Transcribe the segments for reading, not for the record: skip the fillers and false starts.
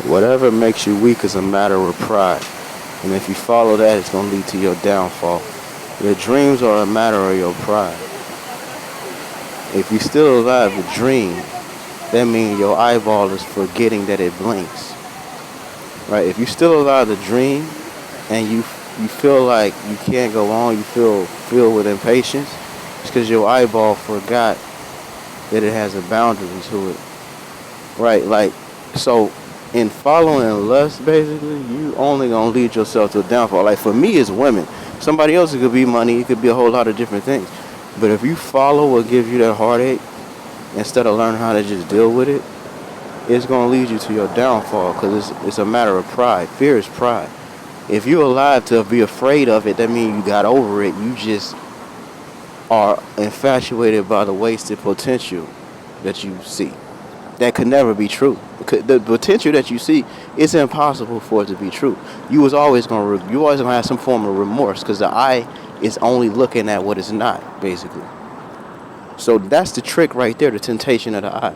Whatever makes you weak is a matter of pride. And if you follow that, it's going to lead to your downfall. Your dreams are a matter of your pride. If you're still alive to dream, that means your eyeball is forgetting that it blinks. Right? If you're still alive to dream and you feel like you can't go on, you feel filled with impatience, it's because your eyeball forgot that it has a boundary to it. Right? Like, so in following lust, basically, you only gonna lead yourself to a downfall. Like for me, it's women. Somebody else, it could be money. It could be a whole lot of different things. But if you follow what gives you that heartache instead of learning how to just deal with it, it's gonna lead you to your downfall. Because it's a matter of pride. Fear is pride. If you're alive to be afraid of it, that means you got over it. You just are infatuated by the wasted potential that you see. That could never be true. The potential that you see, it's impossible for it to be true. You always gonna have some form of remorse because the eye is only looking at what is not, basically. So that's the trick right there, the temptation of the eye.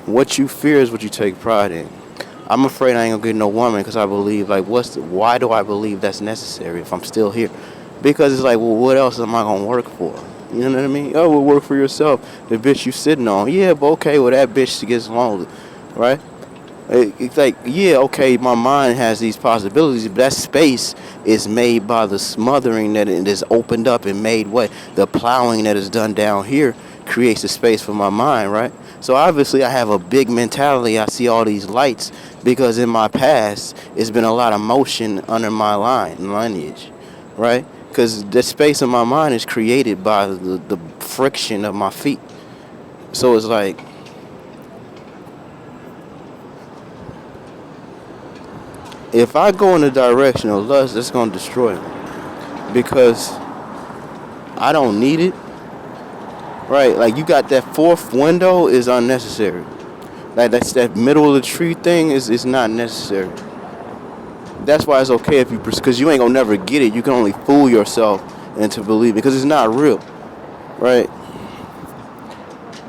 What you fear is what you take pride in. I'm afraid I ain't gonna get no woman because I believe like why do I believe that's necessary if I'm still here? Because it's like, well, what else am I gonna work for? You know what I mean? Oh, well, work for yourself. The bitch you sitting on. Yeah, but okay, well, that bitch gets lonely, right? It's like, yeah, okay, my mind has these possibilities, but that space is made by the smothering that it is opened up and made what? The plowing that is done down here creates a space for my mind, right? So obviously I have a big mentality. I see all these lights because in my past, it's been a lot of motion under my lineage, right? Because the space in my mind is created by the friction of my feet. So it's like, if I go in the direction of lust, that's going to destroy me. Because I don't need it. Right? Like you got that fourth window is unnecessary. Like that middle of the tree thing is not necessary. That's why it's okay if because you ain't gonna never get it. You can only fool yourself into believing because it's not real, right?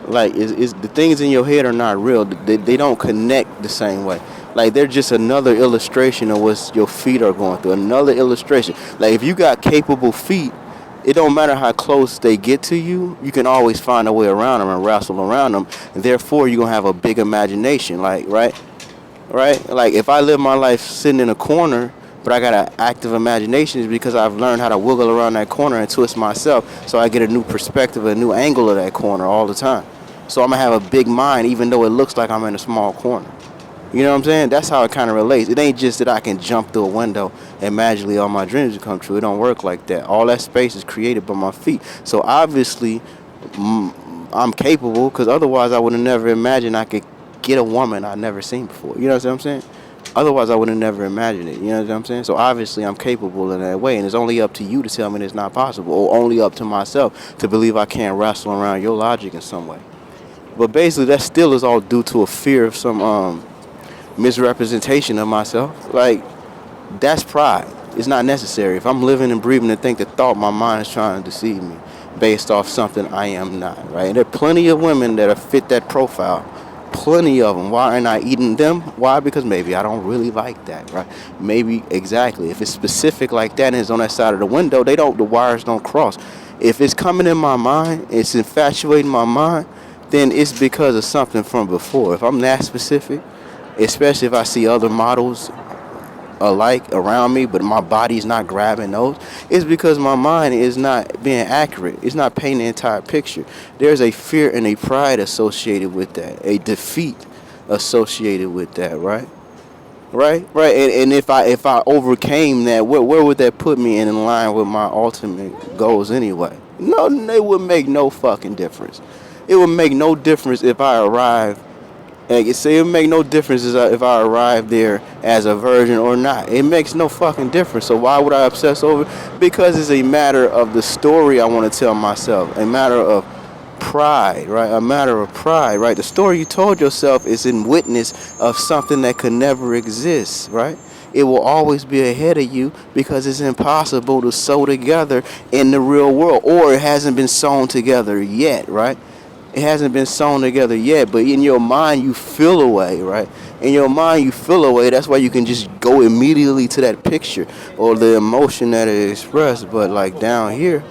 Like it's the things in your head are not real. They don't connect the same way. Like they're just another illustration of what your feet are going through. Another illustration. Like if you got capable feet, it don't matter how close they get to you. You can always find a way around them and wrestle around them. And therefore, you're gonna have a big imagination. Like right? Like if I live my life sitting in a corner, but I got an active imagination, is because I've learned how to wiggle around that corner and twist myself, so I get a new perspective, a new angle of that corner all the time. So I'm gonna have a big mind, even though it looks like I'm in a small corner. You know what I'm saying? That's how it kind of relates. It ain't just that I can jump through a window and magically all my dreams will come true. It don't work like that. All that space is created by my feet. So obviously, I'm capable, because otherwise I would have never imagined I could get a woman I've never seen before. You know what I'm saying? Otherwise, I would have never imagined it. You know what I'm saying? So obviously, I'm capable in that way, and it's only up to you to tell me it's not possible, or only up to myself to believe I can't wrestle around your logic in some way. But basically, that still is all due to a fear of some misrepresentation of myself. Like, that's pride. It's not necessary. If I'm living and breathing and think the thought, my mind is trying to deceive me based off something I am not, right? And there are plenty of women that fit that profile. Plenty of them. Why aren't I eating them? Why? Because maybe I don't really like that, right? Maybe, exactly. If it's specific like that and it's on that side of the window, the wires don't cross. If it's coming in my mind, it's infatuating my mind, then it's because of something from before. If I'm that specific, especially if I see other models alike around me, but my body's not grabbing those, it's because my mind is not being accurate. It's not painting the entire picture. There's a fear and a pride associated with that, a defeat associated with that, right? Right. And if I overcame that, where would that put me in line with my ultimate goals anyway? No, it would make no fucking difference. It would make no difference if I arrived. Like it say, it make no difference if I arrive there as a virgin or not. It makes no fucking difference. So why would I obsess over it? Because it's a matter of the story I want to tell myself. A matter of pride, right? A matter of pride, right? The story you told yourself is in witness of something that could never exist, right? It will always be ahead of you because it's impossible to sew together in the real world, or it hasn't been sewn together yet, right? It hasn't been sewn together yet, but in your mind you feel a way, right? In your mind you feel a way. That's why you can just go immediately to that picture or the emotion that it expressed. But like down here,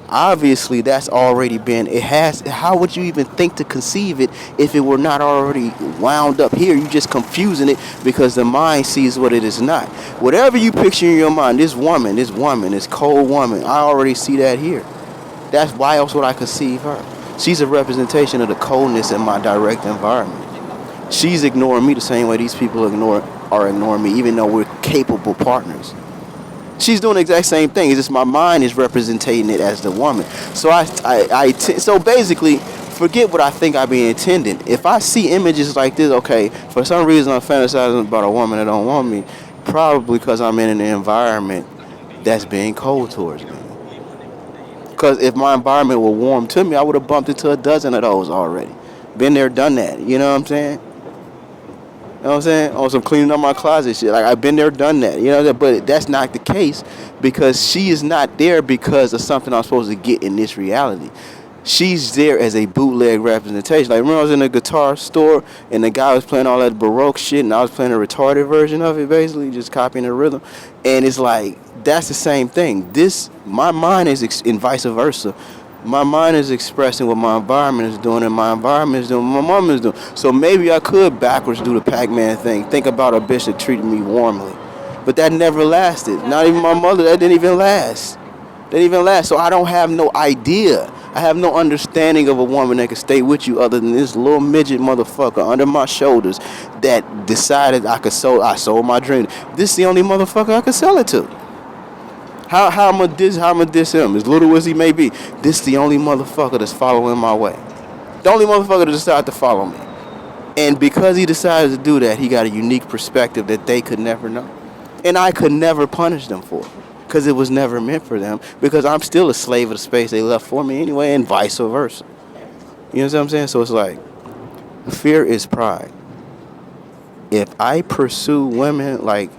obviously that's already been, it has, how would you even think to conceive it if it were not already wound up here? You just confusing it because the mind sees what it is not. Whatever you picture in your mind, this cold woman, I already see that here. That's why else would I conceive her? She's a representation of the coldness in my direct environment. She's ignoring me the same way these people are ignoring me, even though we're capable partners. She's doing the exact same thing. It's just my mind is representing it as the woman. So so basically, forget what I think I be intending. If I see images like this, okay, for some reason I'm fantasizing about a woman that don't want me, probably because I'm in an environment that's being cold towards me. Because if my environment were warm to me, I would have bumped into a dozen of those already. Been there, done that. You know what I'm saying? You know what I'm saying? On some cleaning up my closet shit. Like, I've been there, done that. You know, but that's not the case because she is not there because of something I'm supposed to get in this reality. She's there as a bootleg representation. Like, remember I was in a guitar store and the guy was playing all that Baroque shit and I was playing a retarded version of it, basically, just copying the rhythm. And it's like, that's the same thing. My mind is, and vice versa. My mind is expressing what my environment is doing, and my environment is doing what my mom is doing. So maybe I could backwards do the Pac-Man thing. Think about a bitch that treated me warmly. But that never lasted. Not even my mother, that didn't even last. So I don't have no idea. I have no understanding of a woman that can stay with you other than this little midget motherfucker under my shoulders that decided I sold my dream. This is the only motherfucker I could sell it to. How I'ma diss him, as little as he may be. This the only motherfucker that's following my way. The only motherfucker that decided to follow me. And because he decided to do that, he got a unique perspective that they could never know. And I could never punish them for it. Because it was never meant for them. Because I'm still a slave of the space they left for me anyway, and vice versa. You know what I'm saying? So it's like, fear is pride. If I pursue women like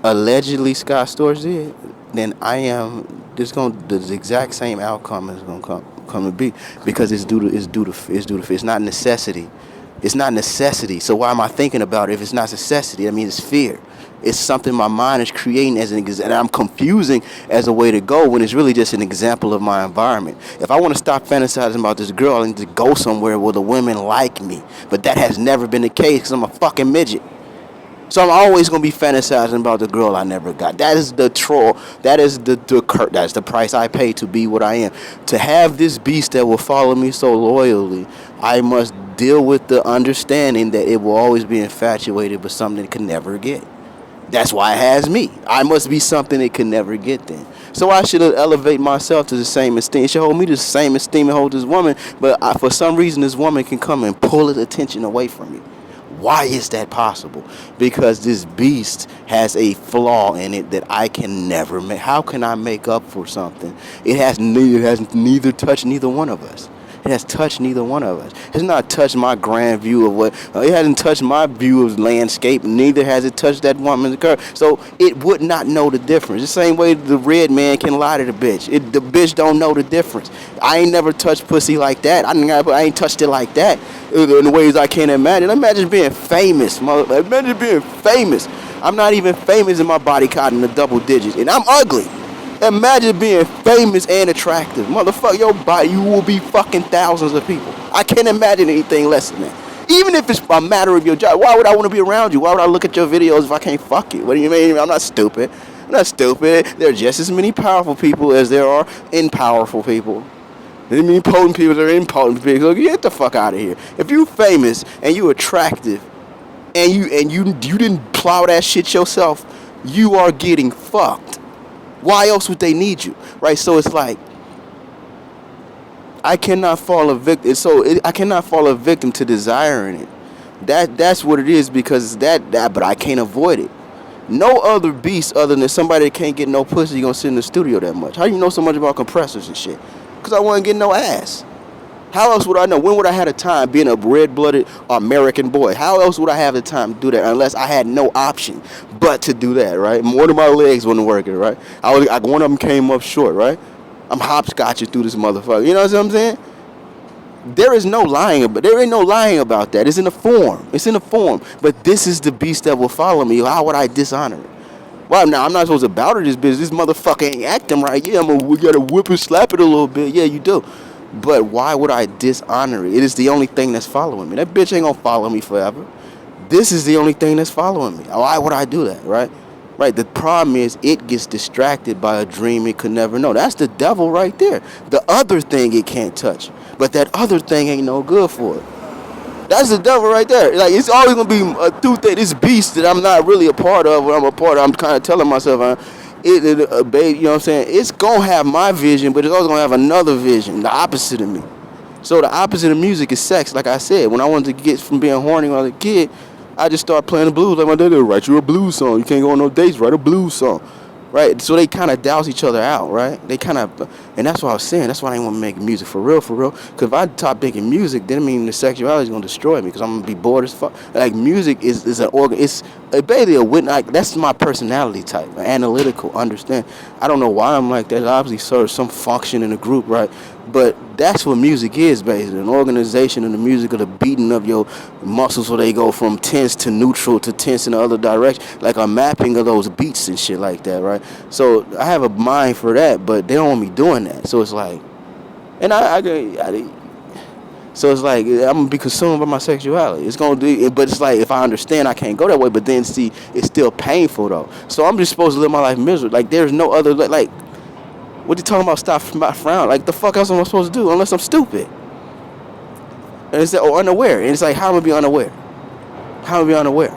allegedly Scott Storch did, then I am the exact same outcome is gonna come to be because it's due to it's not necessity. It's not necessity. So why am I thinking about it if it's not necessity? I mean, it's fear. It's something my mind is creating and I'm confusing as a way to go when it's really just an example of my environment. If I want to stop fantasizing about this girl, I need to go somewhere where the women like me. But that has never been the case because I'm a fucking midget. So I'm always gonna be fantasizing about the girl I never got. That is the troll. That is that's the price I pay to be what I am. To have this beast that will follow me so loyally, I must deal with the understanding that it will always be infatuated with something it can never get. That's why it has me. I must be something it can never get then. So I should elevate myself to the same esteem. It should hold me to the same esteem it holds this woman. But for some reason, this woman can come and pull its attention away from me. Why is that possible? Because this beast has a flaw in it that I can never make. How can I make up for something? It has neither touched neither one of us. It has touched neither one of us. It's not touched my grand view of what. It hasn't touched my view of landscape. Neither has it touched that woman's curve. So it would not know the difference. The same way the red man can lie to the bitch. The bitch don't know the difference. I ain't never touched pussy like that. I ain't touched it like that in the ways I can't imagine. Imagine being famous, Imagine being famous. I'm not even famous in my body count in the double digits, and I'm ugly. Imagine being famous and attractive. Motherfucker, your body, you will be fucking thousands of people. I can't imagine anything less than that. Even if it's a matter of your job, why would I want to be around you? Why would I look at your videos if I can't fuck you? What do you mean? I'm not stupid. There are just as many powerful people as there are impowerful people. There are many potent people that are impotent people. So get the fuck out of here. If you famous and you attractive and you didn't plow that shit yourself, you are getting fucked. Why else would they need you, right? So it's like I cannot fall a victim. I cannot fall a victim to desiring it. That's what it is because but I can't avoid it. No other beast other than somebody that can't get no pussy gonna sit in the studio that much. How do you know so much about compressors and shit? Because I wasn't getting no ass. How else would I know? When would I have the time being a red-blooded American boy? How else would I have the time to do that unless I had no option but to do that, right? One of my legs wasn't working, right? One of them came up short, right? I'm hopscotching through this motherfucker. You know what I'm saying? There is no lying about. There ain't no lying about that. It's in the form. It's in the form. But this is the beast that will follow me. How would I dishonor it? Well, now I'm not supposed to bow to this bitch. This motherfucker ain't acting right. Yeah, we gotta whip and slap it a little bit. Yeah, you do. But why would I dishonor it? It is the only thing that's following me. That bitch ain't gonna follow me forever. This is the only thing that's following me. Why would I do that, right? Right. The problem is it gets distracted by a dream it could never know. That's the devil right there. The other thing it can't touch. But that other thing ain't no good for it. That's the devil right there. Like, it's always gonna be this beast that I'm not really a part of, or I'm a part of. I'm kind of telling myself, baby, you know what I'm saying? It's gonna have my vision, but it's also gonna have another vision, the opposite of me. So the opposite of music is sex. Like I said, when I wanted to get from being horny when I was a kid, I just started playing the blues. Like my dad, write you a blues song. You can't go on no dates, write a blues song. Right? So they kind of douse each other out, right? They kind of, and that's what I was saying. That's why I didn't want to make music for real, for real. Because if I stop making music, then I mean the sexuality is going to destroy me because I'm going to be bored as fuck. Like, music is an organ, it's basically a witness. Like, that's my personality type, analytical, understand. I don't know why I'm like that. It obviously serves some function in the group, right? But that's what music is, basically. An organization in the music of the beating of your muscles so they go from tense to neutral to tense in the other direction. Like a mapping of those beats and shit like that, right? So I have a mind for that, but they don't want me doing that. So it's like, and so it's like I'm gonna be consumed by my sexuality. It's gonna do, but it's like if I understand I can't go that way, but then see it's still painful though. So I'm just supposed to live my life miserable. Like there's no other like. What you talking about? Stop my frown. Like the fuck else am I supposed to do unless I'm stupid? And it's or unaware. And it's like how am I be unaware? How am I be unaware?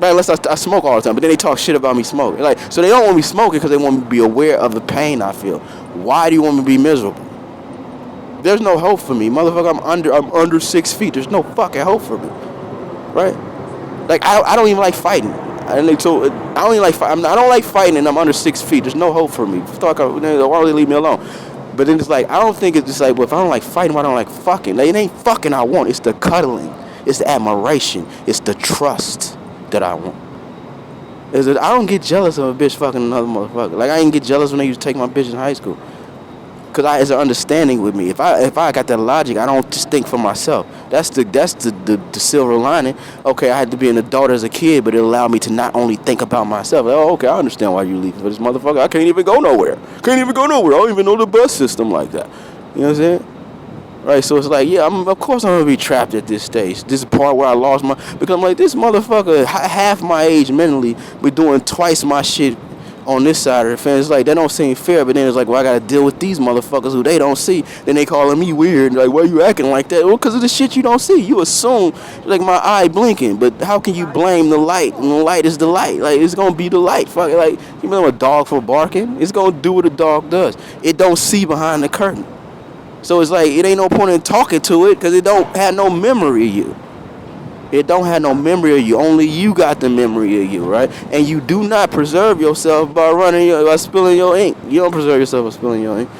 Right, unless I smoke all the time, but then they talk shit about me smoking. Like so they don't want me smoking because they want me to be aware of the pain I feel. Why do you want me to be miserable? There's no hope for me, motherfucker. I'm under 6 feet. There's no fucking hope for me, right? Like I don't even like fighting. And they told, I don't even like I don't like fighting, and I'm under 6 feet. There's no hope for me. Why don't they leave me alone? But then it's like I don't think it's just like, well, if I don't like fighting, why don't I like fucking? Like, it ain't fucking I want. It's the cuddling. It's the admiration. It's the trust that I want. I don't get jealous of a bitch fucking another motherfucker. Like I didn't get jealous when they used to take my bitch in high school. Cause it's an understanding with me. If I got that logic, I don't just think for myself. That's the silver lining. Okay, I had to be an adult as a kid, but it allowed me to not only think about myself. Like, oh, okay, I understand why you leaving for this motherfucker. I can't even go nowhere. I don't even know the bus system like that. You know what I'm saying? Right, so it's like, yeah, of course I'm gonna be trapped at this stage. This is the part where I lost because I'm like, this motherfucker half my age mentally, but doing twice my shit on this side of the fence. It's like, that don't seem fair, but then it's like, well, I gotta deal with these motherfuckers who they don't see. Then they calling me weird, like, why you acting like that? Well, because of the shit you don't see. You assume, like my eye blinking, but how can you blame the light when the light is the light? Like, it's gonna be the light. Fuck it, like, you know a dog for barking? It's gonna do what a dog does. It don't see behind the curtain. So it's like, it ain't no point in talking to it because it don't have no memory of you. It don't have no memory of you. Only you got the memory of you, right? And you do not preserve yourself by spilling your ink. You don't preserve yourself by spilling your ink.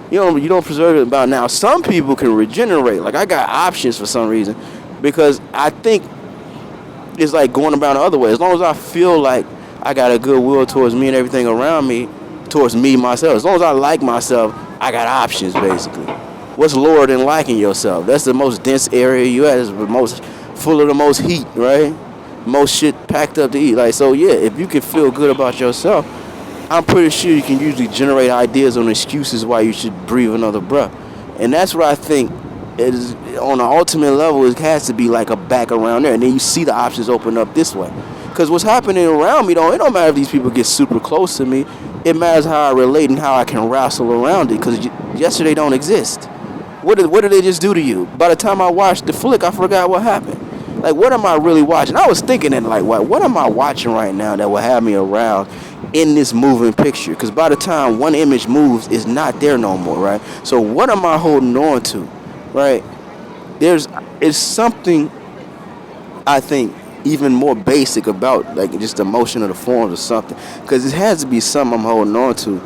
You don't preserve it about now. Some people can regenerate. Like I got options for some reason, because I think it's like going about the other way. As long as I feel like I got a good will towards me and everything around me, towards me myself. As long as I like myself, I got options basically. What's lower than liking yourself? That's the most dense area you have. It's the most full of the most heat, right? Most shit packed up to eat. Like, so yeah, if you can feel good about yourself, I'm pretty sure you can usually generate ideas on excuses why you should breathe another breath. And that's what I think is on the ultimate level. It has to be like a back around there, and then you see the options open up this way. Because what's happening around me, it don't matter if these people get super close to me. It matters how I relate and how I can wrestle around it. Because yesterday don't exist. What did they just do to you? By the time I watched the flick, I forgot what happened. Like, what am I really watching? I was thinking that, like, what am I watching right now that will have me around in this moving picture? Because by the time one image moves, it's not there no more, right? So what am I holding on to, right? It's something, I think, even more basic about, like, just the motion of the forms or something. Because it has to be something I'm holding on to,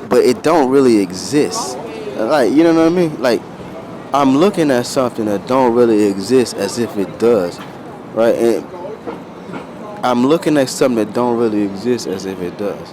but it don't really exist. Like, you know what I mean? Like, I'm looking at something that don't really exist as if it does, right? And I'm looking at something that don't really exist as if it does.